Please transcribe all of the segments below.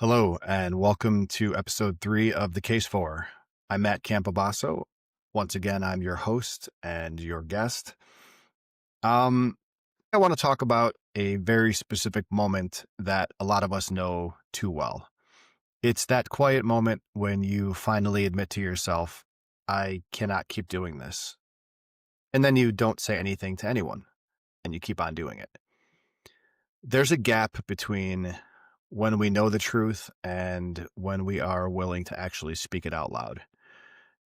Hello, and welcome to episode 3 of The Case For. I'm Matt Campobasso. Once again, I'm your host and your guest. Um, I want to talk about a very specific moment that a lot of us know too well. It's that quiet moment when you finally admit to yourself, I cannot keep doing this. And then you don't say anything to anyone, and you keep on doing it. There's a gap between when we know the truth and when we are willing to actually speak it out loud.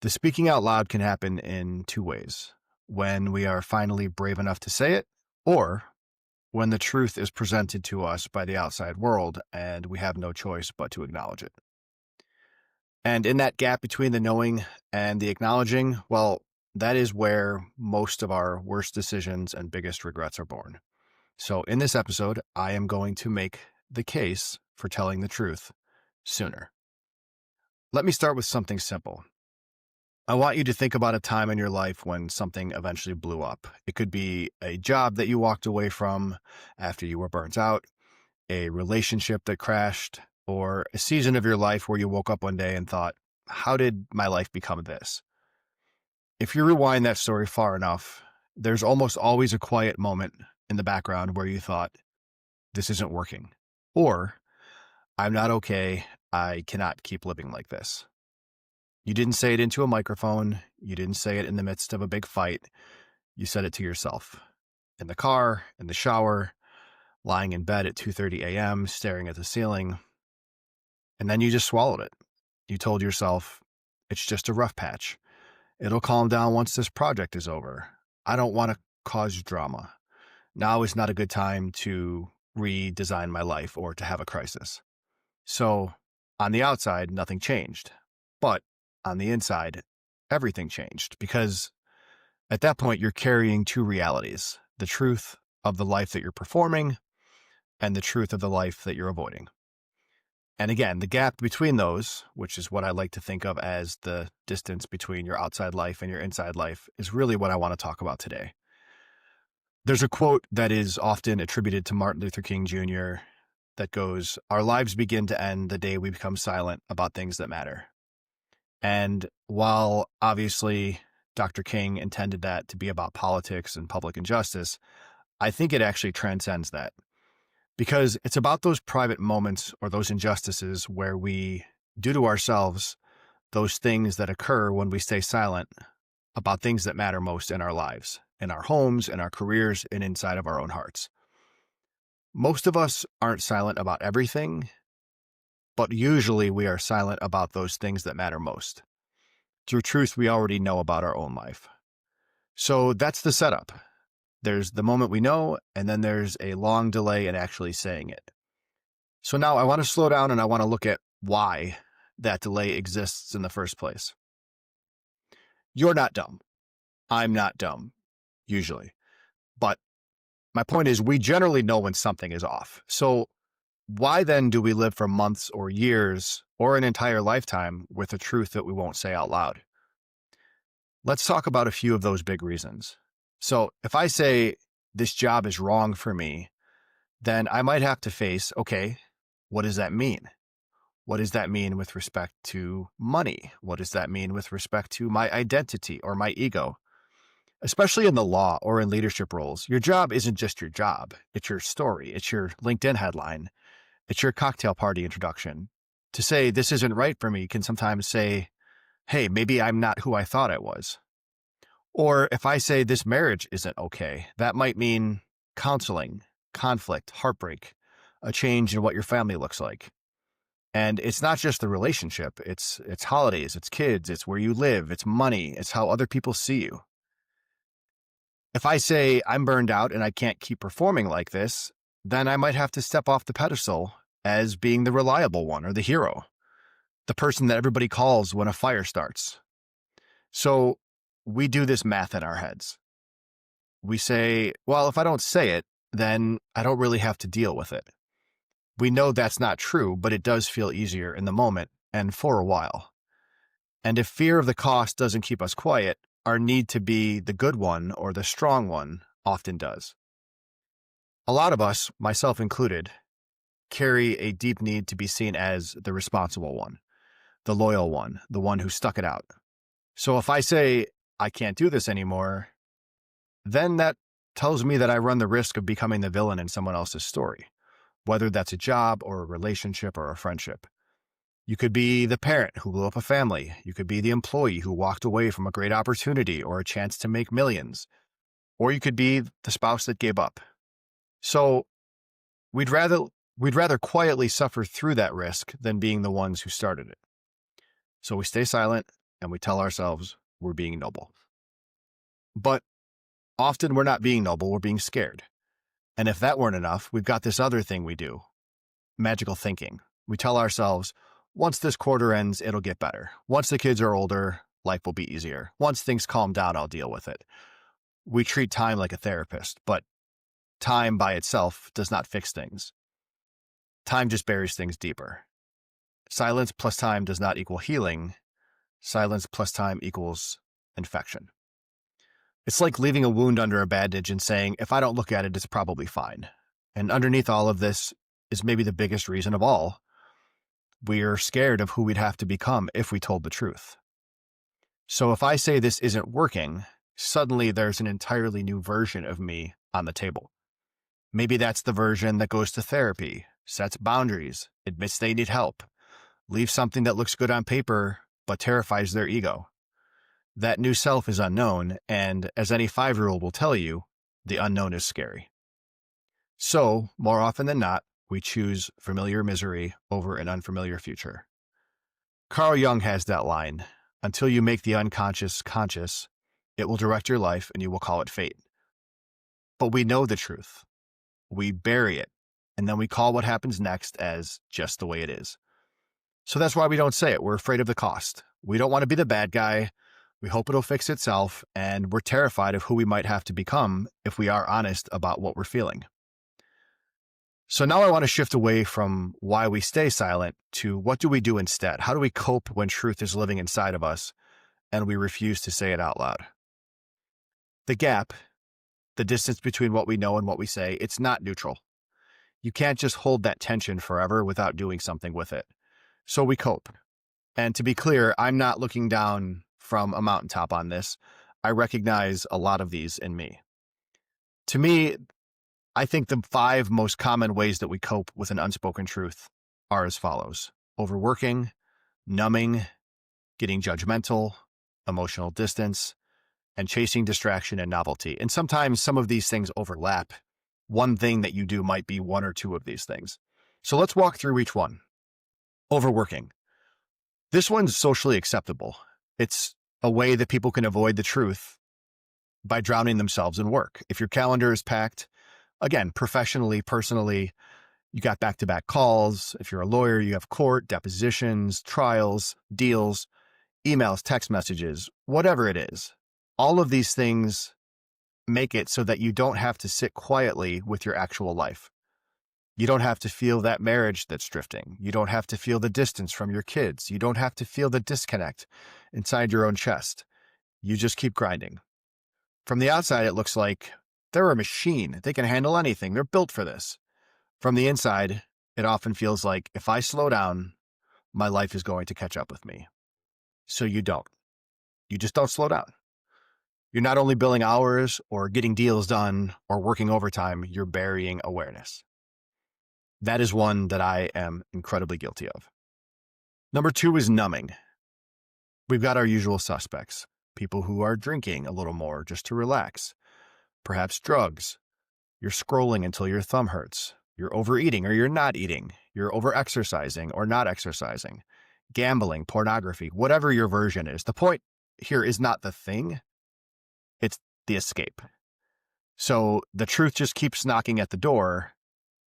The speaking out loud can happen in two ways: when we are finally brave enough to say it, or when the truth is presented to us by the outside world and we have no choice but to acknowledge it. And in that gap between the knowing and the acknowledging, well, that is where most of our worst decisions and biggest regrets are born. So, in this episode, I am going to make the case for telling the truth sooner. Let me start with something simple. I want you to think about a time in your life when something eventually blew up. It could be a job that you walked away from after you were burnt out, a relationship that crashed, or a season of your life where you woke up one day and thought, how did my life become this? If you rewind that story far enough, there's almost always a quiet moment in the background where you thought, this isn't working. Or, I'm not okay. I cannot keep living like this. You didn't say it into a microphone. You didn't say it in the midst of a big fight. You said it to yourself. In the car, in the shower, lying in bed at 2:30 a.m., staring at the ceiling. And then you just swallowed it. You told yourself, it's just a rough patch. It'll calm down once this project is over. I don't want to cause drama. Now is not a good time to redesign my life or to have a crisis. So, on the outside, nothing changed. But on the inside, everything changed, because at that point, you're carrying two realities: the truth of the life that you're performing and the truth of the life that you're avoiding. And again, the gap between those, which is what I like to think of as the distance between your outside life and your inside life, is really what I want to talk about today. There's a quote that is often attributed to Martin Luther King Jr. that goes, "Our lives begin to end the day we become silent about things that matter." And while obviously Dr. King intended that to be about politics and public injustice, I think it actually transcends that, because it's about those private moments or those injustices where we do to ourselves those things that occur when we stay silent about things that matter most in our lives, in our homes, in our careers, and inside of our own hearts. Most of us aren't silent about everything, but usually we are silent about those things that matter most, through truth we already know about our own life. So that's the setup. There's the moment we know, and then there's a long delay in actually saying it. So now I want to slow down and I want to look at why that delay exists in the first place. You're not dumb. I'm not dumb, usually. But my point is, we generally know when something is off. So why then do we live for months or years or an entire lifetime with a truth that we won't say out loud? Let's talk about a few of those big reasons. So if I say this job is wrong for me, then I might have to face, okay, what does that mean? What does that mean with respect to money? What does that mean with respect to my identity or my ego? Especially in the law or in leadership roles, your job isn't just your job. It's your story. It's your LinkedIn headline. It's your cocktail party introduction. To say this isn't right for me can sometimes say, hey, maybe I'm not who I thought I was. Or if I say this marriage isn't okay, that might mean counseling, conflict, heartbreak, a change in what your family looks like. And it's not just the relationship. It's holidays, it's kids, it's where you live, it's money, it's how other people see you. If I say I'm burned out and I can't keep performing like this, then I might have to step off the pedestal as being the reliable one or the hero, the person that everybody calls when a fire starts. So we do this math in our heads. We say, well, if I don't say it, then I don't really have to deal with it. We know that's not true, but it does feel easier in the moment and for a while. And if fear of the cost doesn't keep us quiet, our need to be the good one or the strong one often does. A lot of us, myself included, carry a deep need to be seen as the responsible one, the loyal one, the one who stuck it out. So if I say, I can't do this anymore, then that tells me that I run the risk of becoming the villain in someone else's story, whether that's a job or a relationship or a friendship. You could be the parent who blew up a family. You could be the employee who walked away from a great opportunity or a chance to make millions. Or you could be the spouse that gave up. So we'd rather quietly suffer through that risk than being the ones who started it. So we stay silent and we tell ourselves we're being noble. But often we're not being noble, we're being scared. And if that weren't enough, we've got this other thing we do, magical thinking. We tell ourselves, once this quarter ends, it'll get better. Once the kids are older, life will be easier. Once things calm down, I'll deal with it. We treat time like a therapist, but time by itself does not fix things. Time just buries things deeper. Silence plus time does not equal healing. Silence plus time equals infection. It's like leaving a wound under a bandage and saying, if I don't look at it, it's probably fine. And underneath all of this is maybe the biggest reason of all. We're scared of who we'd have to become if we told the truth. So if I say this isn't working, suddenly there's an entirely new version of me on the table. Maybe that's the version that goes to therapy, sets boundaries, admits they need help, leaves something that looks good on paper but terrifies their ego. That new self is unknown, and as any 5-year-old will tell you, the unknown is scary. So, more often than not, we choose familiar misery over an unfamiliar future. Carl Jung has that line, until you make the unconscious conscious, it will direct your life and you will call it fate. But we know the truth. We bury it, and then we call what happens next as just the way it is. So that's why we don't say it. We're afraid of the cost. We don't want to be the bad guy. We hope it'll fix itself, and we're terrified of who we might have to become if we are honest about what we're feeling. So now I want to shift away from why we stay silent to what do we do instead? How do we cope when truth is living inside of us and we refuse to say it out loud? The gap, the distance between what we know and what we say, it's not neutral. You can't just hold that tension forever without doing something with it. So we cope. And to be clear, I'm not looking down from a mountaintop on this. I recognize a lot of these in me. To me, I think the 5 most common ways that we cope with an unspoken truth are as follows: overworking, numbing, getting judgmental, emotional distance, and chasing distraction and novelty. And sometimes some of these things overlap. One thing that you do might be 1 or 2 of these things. So let's walk through each one. Overworking. This one's socially acceptable. It's a way that people can avoid the truth by drowning themselves in work. If your calendar is packed, again, professionally, personally, you got back-to-back calls. If you're a lawyer, you have court, depositions, trials, deals, emails, text messages, whatever it is. All of these things make it so that you don't have to sit quietly with your actual life. You don't have to feel that marriage that's drifting. You don't have to feel the distance from your kids. You don't have to feel the disconnect inside your own chest. You just keep grinding. From the outside, it looks like they're a machine. They can handle anything. They're built for this. From the inside, it often feels like if I slow down, my life is going to catch up with me. So you don't. You just don't slow down. You're not only billing hours or getting deals done or working overtime, you're burying awareness. That is one that I am incredibly guilty of. Number 2 is numbing. We've got our usual suspects. People who are drinking a little more just to relax. Perhaps drugs. You're scrolling until your thumb hurts. You're overeating or you're not eating. You're over-exercising or not exercising. Gambling, pornography, whatever your version is. The point here is not the thing. It's the escape. So the truth just keeps knocking at the door,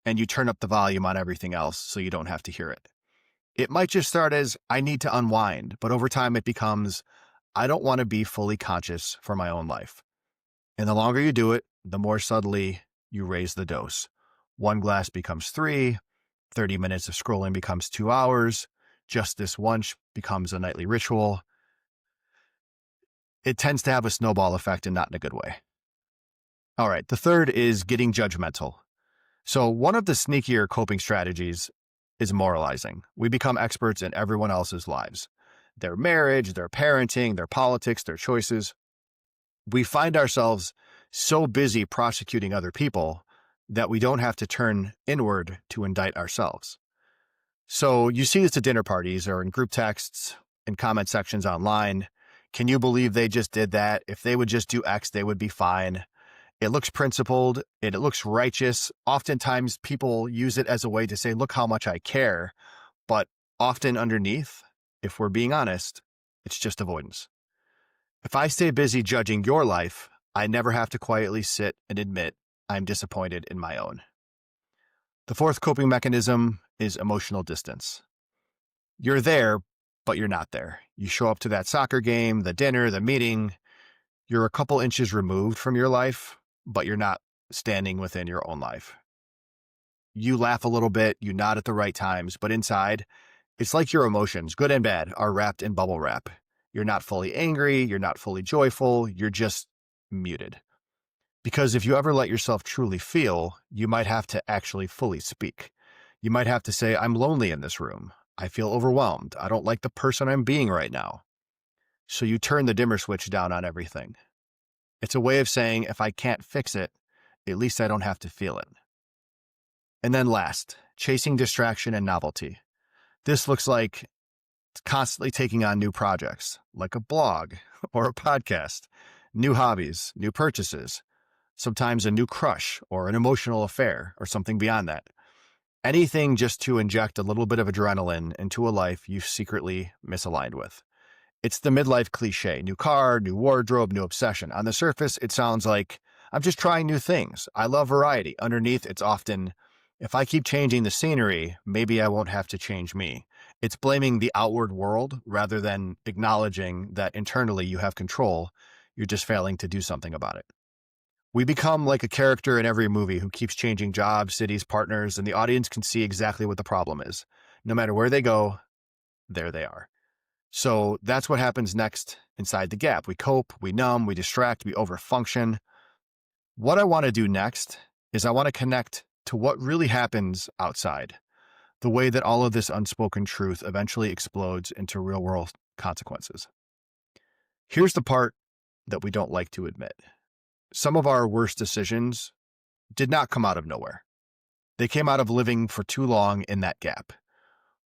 and you turn up the volume on everything else so you don't have to hear it. It might just start as, I need to unwind, but over time it becomes, I don't want to be fully conscious for my own life. And the longer you do it, the more subtly you raise the dose. 1 glass becomes 3, 30 minutes of scrolling becomes 2 hours, just this once becomes a nightly ritual. It tends to have a snowball effect and not in a good way. All right, the third is getting judgmental. So, one of the sneakier coping strategies is moralizing. We become experts in everyone else's lives, their marriage, their parenting, their politics, their choices. We find ourselves so busy prosecuting other people that we don't have to turn inward to indict ourselves. So, you see this at dinner parties or in group texts, in comment sections online. Can you believe they just did that? If they would just do X, they would be fine. It looks principled, it looks righteous. Oftentimes, people use it as a way to say, look how much I care. But often underneath, if we're being honest, it's just avoidance. If I stay busy judging your life, I never have to quietly sit and admit I'm disappointed in my own. The fourth coping mechanism is emotional distance. You're there, but you're not there. You show up to that soccer game, the dinner, the meeting. You're a couple inches removed from your life, but you're not standing within your own life. You laugh a little bit, you nod at the right times, but inside, it's like your emotions, good and bad, are wrapped in bubble wrap. You're not fully angry, you're not fully joyful, you're just muted. Because if you ever let yourself truly feel, you might have to actually fully speak. You might have to say, I'm lonely in this room. I feel overwhelmed. I don't like the person I'm being right now. So you turn the dimmer switch down on everything. It's a way of saying, if I can't fix it, at least I don't have to feel it. And then last, chasing distraction and novelty. This looks like constantly taking on new projects, like a blog or a podcast, new hobbies, new purchases, sometimes a new crush or an emotional affair or something beyond that. Anything just to inject a little bit of adrenaline into a life you've secretly misaligned with. It's the midlife cliche, new car, new wardrobe, new obsession. On the surface, it sounds like I'm just trying new things. I love variety. Underneath, it's often, if I keep changing the scenery, maybe I won't have to change me. It's blaming the outward world rather than acknowledging that internally you have control. You're just failing to do something about it. We become like a character in every movie who keeps changing jobs, cities, partners, and the audience can see exactly what the problem is. No matter where they go, there they are. So that's what happens next inside the gap. We cope, we numb, we distract, we overfunction. What I want to do next is I want to connect to what really happens outside, the way that all of this unspoken truth eventually explodes into real world consequences. Here's the part that we don't like to admit. Some of our worst decisions did not come out of nowhere. They came out of living for too long in that gap.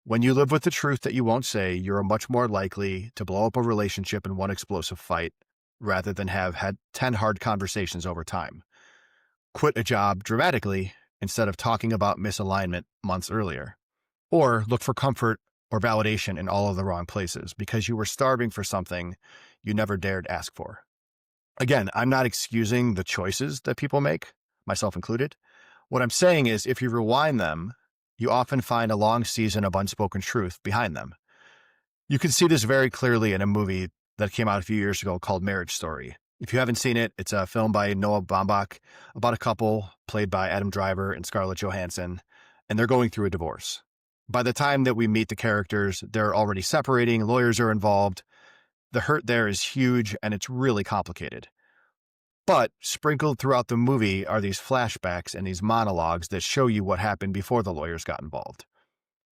When you live with the truth that you won't say, you're much more likely to blow up a relationship in one explosive fight rather than have had 10 hard conversations over time. Quit a job dramatically instead of talking about misalignment months earlier. Or look for comfort or validation in all of the wrong places because you were starving for something you never dared ask for. Again, I'm not excusing the choices that people make, myself included. What I'm saying is if you rewind them, you often find a long season of unspoken truth behind them. You can see this very clearly in a movie that came out a few years ago called Marriage Story. If you haven't seen it, it's a film by Noah Baumbach about a couple played by Adam Driver and Scarlett Johansson, and they're going through a divorce. By the time that we meet the characters, they're already separating, lawyers are involved. The hurt there is huge and it's really complicated. But sprinkled throughout the movie are these flashbacks and these monologues that show you what happened before the lawyers got involved.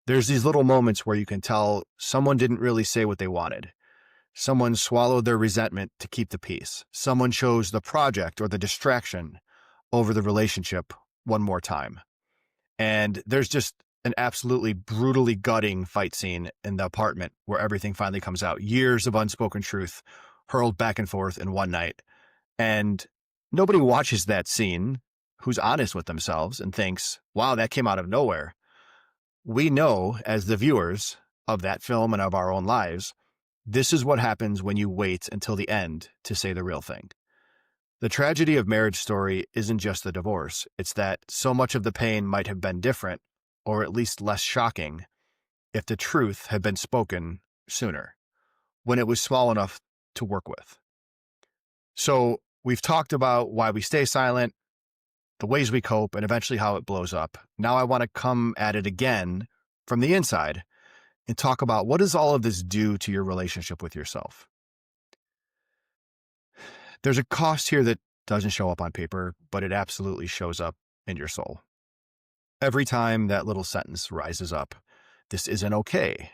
There's these little moments where you can tell someone didn't really say what they wanted. Someone swallowed their resentment to keep the peace. Someone chose the project or the distraction over the relationship one more time. And there's just an absolutely brutally gutting fight scene in the apartment where everything finally comes out. Years of unspoken truth hurled back and forth in one night. And nobody watches that scene who's honest with themselves and thinks, wow, that came out of nowhere. We know as the viewers of that film and of our own lives, this is what happens when you wait until the end to say the real thing. The tragedy of Marriage Story isn't just the divorce. It's that so much of the pain might have been different, or at least less shocking, if the truth had been spoken sooner, when it was small enough to work with. So we've talked about why we stay silent, the ways we cope, and eventually how it blows up. Now I want to come at it again from the inside and talk about what does all of this do to your relationship with yourself? There's a cost here that doesn't show up on paper, but it absolutely shows up in your soul. Every time that little sentence rises up, this isn't okay.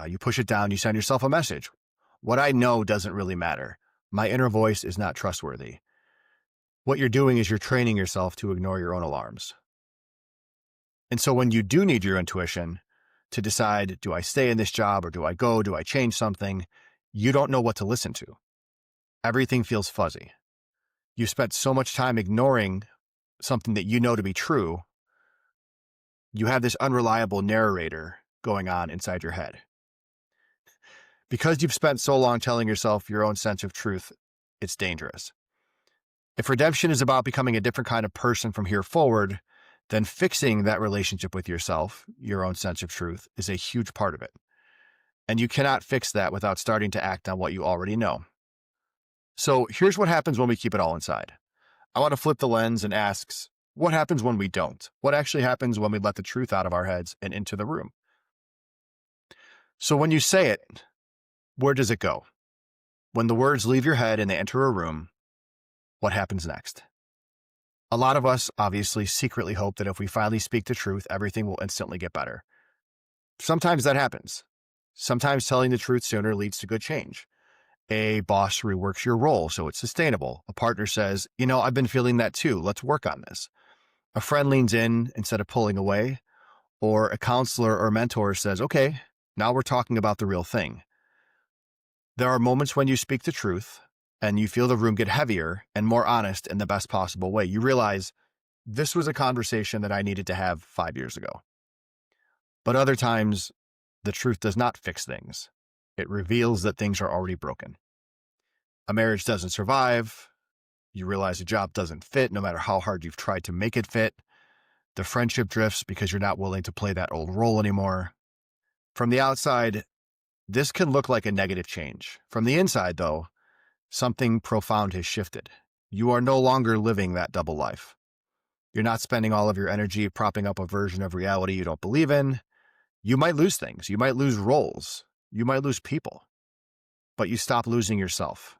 You push it down, you send yourself a message. What I know doesn't really matter. My inner voice is not trustworthy. What you're doing is you're training yourself to ignore your own alarms. And so when you do need your intuition to decide, do I stay in this job or do I go? Do I change something? You don't know what to listen to. Everything feels fuzzy. You spent so much time ignoring something that you know to be true. You have this unreliable narrator going on inside your head. Because you've spent so long telling yourself your own sense of truth, it's dangerous. If redemption is about becoming a different kind of person from here forward, then fixing that relationship with yourself, your own sense of truth, is a huge part of it. And you cannot fix that without starting to act on what you already know. So here's what happens when we keep it all inside. I want to flip the lens and ask, what happens when we don't? What actually happens when we let the truth out of our heads and into the room? So when you say it, where does it go? When the words leave your head and they enter a room, what happens next? A lot of us obviously secretly hope that if we finally speak the truth, everything will instantly get better. Sometimes that happens. Sometimes telling the truth sooner leads to good change. A boss reworks your role so it's sustainable. A partner says, I've been feeling that too. Let's work on this. A friend leans in instead of pulling away. Or a counselor or mentor says, okay, now we're talking about the real thing. There are moments when you speak the truth and you feel the room get heavier and more honest in the best possible way. You realize this was a conversation that I needed to have 5 years ago. But other times, the truth does not fix things. It reveals that things are already broken. A marriage doesn't survive. You realize a job doesn't fit no matter how hard you've tried to make it fit. The friendship drifts because you're not willing to play that old role anymore. From the outside, this can look like a negative change. From the inside, though, something profound has shifted. You are no longer living that double life. You're not spending all of your energy propping up a version of reality you don't believe in. You might lose things. You might lose roles. You might lose people. But you stop losing yourself.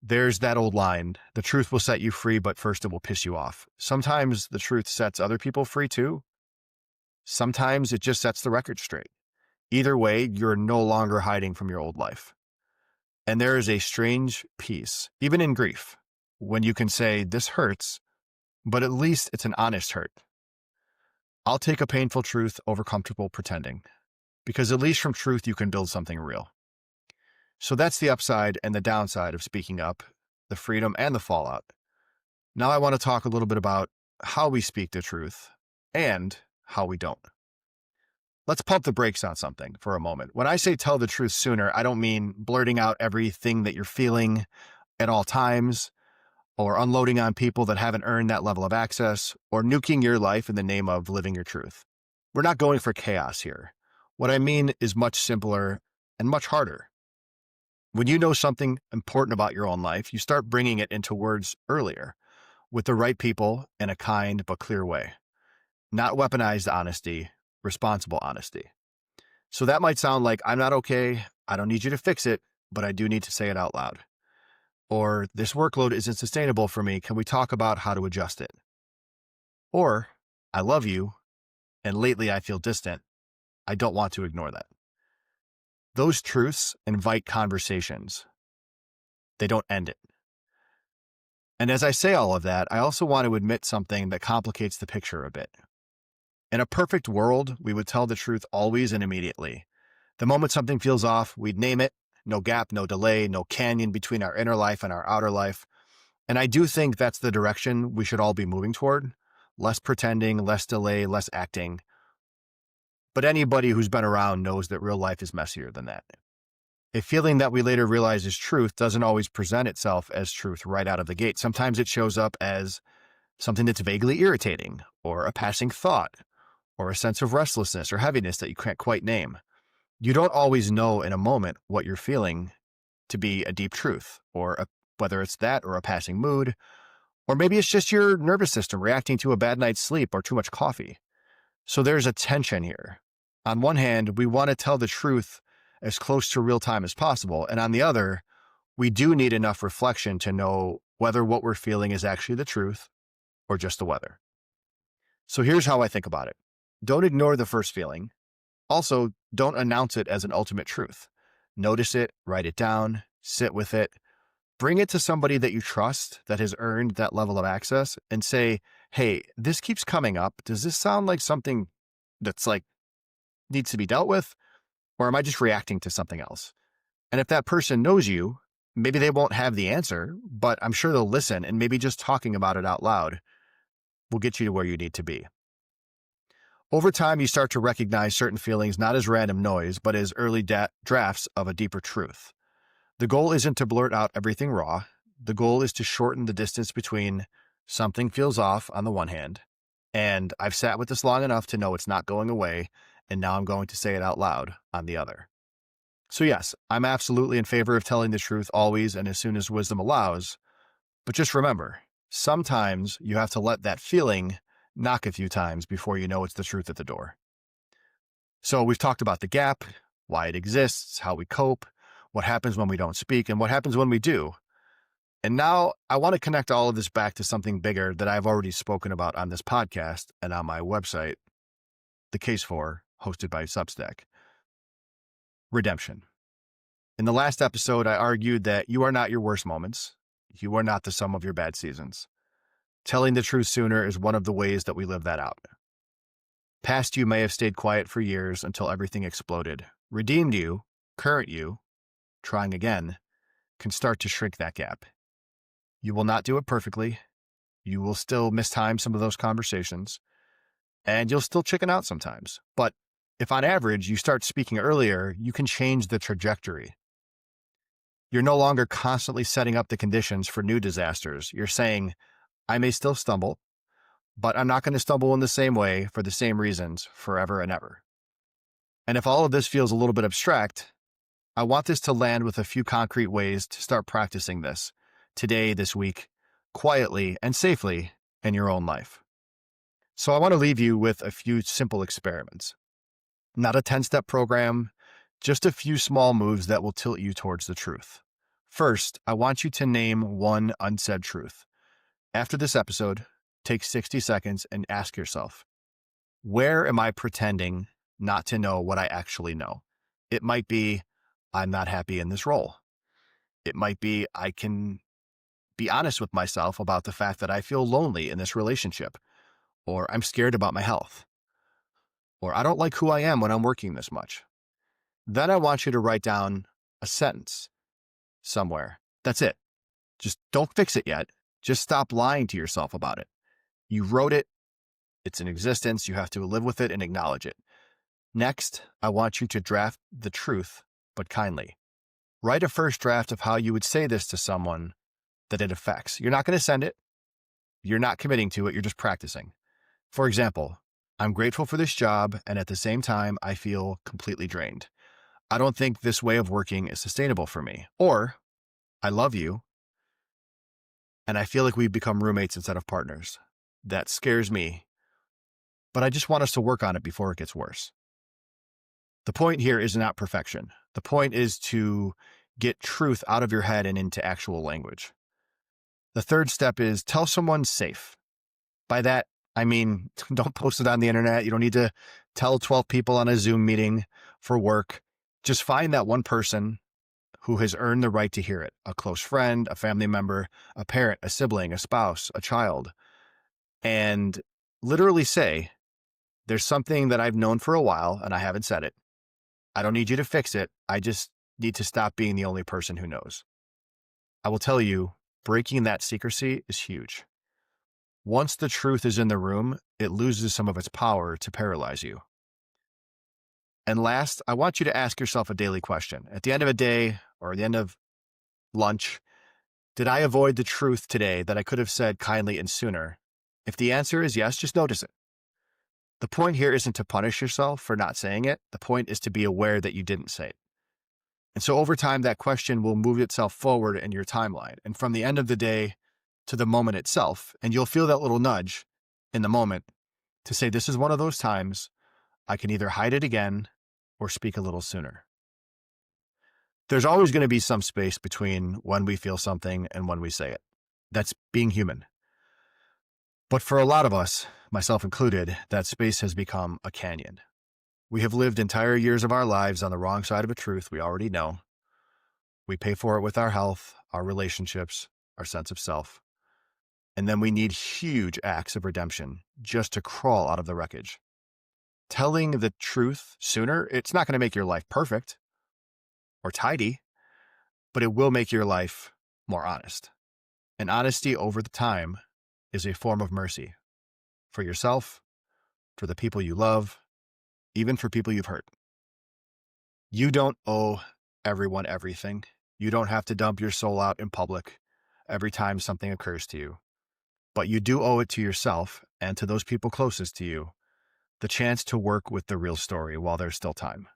There's that old line, the truth will set you free, but first it will piss you off. Sometimes the truth sets other people free too. Sometimes it just sets the record straight. Either way, you're no longer hiding from your old life. And there is a strange peace, even in grief, when you can say, this hurts, but at least it's an honest hurt. I'll take a painful truth over comfortable pretending, because at least from truth you can build something real. So that's the upside and the downside of speaking up, the freedom and the fallout. Now I want to talk a little bit about how we speak the truth and how we don't. Let's pump the brakes on something for a moment. When I say tell the truth sooner, I don't mean blurting out everything that you're feeling at all times, or unloading on people that haven't earned that level of access, or nuking your life in the name of living your truth. We're not going for chaos here. What I mean is much simpler and much harder. When you know something important about your own life, you start bringing it into words earlier, with the right people in a kind but clear way. Not weaponized honesty, responsible honesty. So that might sound like, I'm not okay, I don't need you to fix it, but I do need to say it out loud. Or, this workload isn't sustainable for me, can we talk about how to adjust it? Or, I love you, and lately I feel distant, I don't want to ignore that. Those truths invite conversations. They don't end it. And as I say all of that, I also want to admit something that complicates the picture a bit. In a perfect world, we would tell the truth always and immediately. The moment something feels off, we'd name it. No gap, no delay, no canyon between our inner life and our outer life. And I do think that's the direction we should all be moving toward. Less pretending, less delay, less acting. But anybody who's been around knows that real life is messier than that. A feeling that we later realize is truth doesn't always present itself as truth right out of the gate. Sometimes it shows up as something that's vaguely irritating, or a passing thought, or a sense of restlessness or heaviness that you can't quite name. You don't always know in a moment what you're feeling to be a deep truth, or whether it's that or a passing mood, or maybe it's just your nervous system reacting to a bad night's sleep or too much coffee. So there's a tension here. On one hand, we want to tell the truth as close to real time as possible, and on the other, we do need enough reflection to know whether what we're feeling is actually the truth or just the weather. So here's how I think about it. Don't ignore the first feeling. Also, don't announce it as an ultimate truth. Notice it, write it down, sit with it, bring it to somebody that you trust that has earned that level of access and say, hey, this keeps coming up. Does this sound like something that's like needs to be dealt with? Or am I just reacting to something else? And if that person knows you, maybe they won't have the answer, but I'm sure they'll listen, and maybe just talking about it out loud will get you to where you need to be. Over time, you start to recognize certain feelings not as random noise, but as early drafts of a deeper truth. The goal isn't to blurt out everything raw. The goal is to shorten the distance between something feels off on the one hand, and I've sat with this long enough to know it's not going away, and now I'm going to say it out loud on the other. So yes, I'm absolutely in favor of telling the truth always and as soon as wisdom allows, but just remember, sometimes you have to let that feeling knock a few times before you know it's the truth at the door. So we've talked about the gap, why it exists, how we cope, what happens when we don't speak, and what happens when we do. And now I want to connect all of this back to something bigger that I've already spoken about on this podcast and on my website, The Case For, hosted by Substack. Redemption. In the last episode, I argued that you are not your worst moments. You are not the sum of your bad seasons. Telling the truth sooner is one of the ways that we live that out. Past you may have stayed quiet for years until everything exploded. Redeemed you, current you, trying again, can start to shrink that gap. You will not do it perfectly. You will still mistime some of those conversations, and you'll still chicken out sometimes. But if on average you start speaking earlier, you can change the trajectory. You're no longer constantly setting up the conditions for new disasters. You're saying, I may still stumble, but I'm not going to stumble in the same way for the same reasons forever and ever. And if all of this feels a little bit abstract, I want this to land with a few concrete ways to start practicing this today, this week, quietly and safely in your own life. So I want to leave you with a few simple experiments. Not a 10-step program, just a few small moves that will tilt you towards the truth. First, I want you to name one unsaid truth. After this episode, take 60 seconds and ask yourself, where am I pretending not to know what I actually know? It might be, I'm not happy in this role. It might be, I can be honest with myself about the fact that I feel lonely in this relationship, or I'm scared about my health, or I don't like who I am when I'm working this much. Then I want you to write down a sentence somewhere. That's it. Just don't fix it yet. Just stop lying to yourself about it. You wrote it. It's in existence. You have to live with it and acknowledge it. Next, I want you to draft the truth, but kindly. Write a first draft of how you would say this to someone that it affects. You're not going to send it. You're not committing to it. You're just practicing. For example, I'm grateful for this job, and at the same time, I feel completely drained. I don't think this way of working is sustainable for me. Or, I love you, and I feel like we've become roommates instead of partners. That scares me, but I just want us to work on it before it gets worse. The point here is not perfection. The point is to get truth out of your head and into actual language. The third step is tell someone safe. By that, I mean, don't post it on the internet. You don't need to tell 12 people on a Zoom meeting for work. Just find that one person who has earned the right to hear it. A close friend, a family member, a parent, a sibling, a spouse, a child. And literally say, there's something that I've known for a while and I haven't said it. I don't need you to fix it. I just need to stop being the only person who knows. I will tell you, breaking that secrecy is huge. Once the truth is in the room, it loses some of its power to paralyze you. And last, I want you to ask yourself a daily question. At the end of a day or at the end of lunch, did I avoid the truth today that I could have said kindly and sooner? If the answer is yes, just notice it. The point here isn't to punish yourself for not saying it. The point is to be aware that you didn't say it. And so over time, that question will move itself forward in your timeline. And from the end of the day to the moment itself, and you'll feel that little nudge in the moment to say, this is one of those times I can either hide it again or speak a little sooner. There's always going to be some space between when we feel something and when we say it. That's being human. But for a lot of us, myself included, that space has become a canyon. We have lived entire years of our lives on the wrong side of a truth we already know. We pay for it with our health, our relationships, our sense of self. And then we need huge acts of redemption just to crawl out of the wreckage. Telling the truth sooner, it's not going to make your life perfect or tidy, but it will make your life more honest. And honesty over the time is a form of mercy for yourself, for the people you love, even for people you've hurt. You don't owe everyone everything. You don't have to dump your soul out in public every time something occurs to you. But you do owe it to yourself and to those people closest to you the chance to work with the real story while there's still time.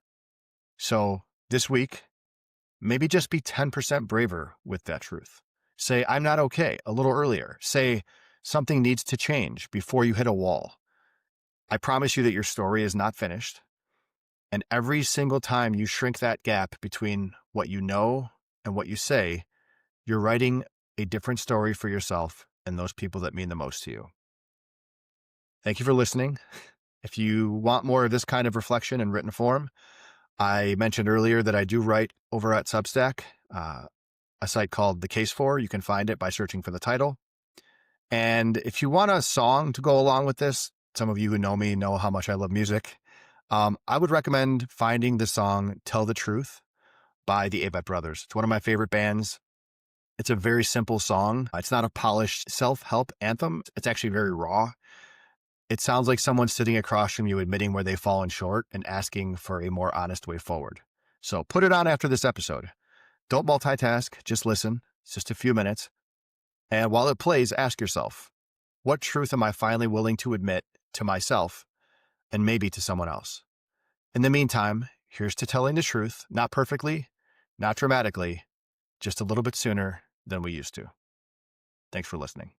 So this week, maybe just be 10% braver with that truth. Say, I'm not okay, a little earlier. Say, something needs to change before you hit a wall. I promise you that your story is not finished. And every single time you shrink that gap between what you know and what you say, you're writing a different story for yourself and those people that mean the most to you. Thank you for listening. If you want more of this kind of reflection in written form, I mentioned earlier that I do write over at Substack, a site called The Case For. You can find it by searching for the title. And if you want a song to go along with this, some of you who know me know how much I love music. I would recommend finding the song Tell the Truth by the Avett Brothers. It's one of my favorite bands. It's a very simple song. It's not a polished self-help anthem. It's actually very raw. It sounds like someone sitting across from you admitting where they've fallen short and asking for a more honest way forward. So put it on after this episode. Don't multitask, just listen. It's just a few minutes. And while it plays, ask yourself, what truth am I finally willing to admit to myself and maybe to someone else? In the meantime, here's to telling the truth, not perfectly, not dramatically, just a little bit sooner than we used to. Thanks for listening.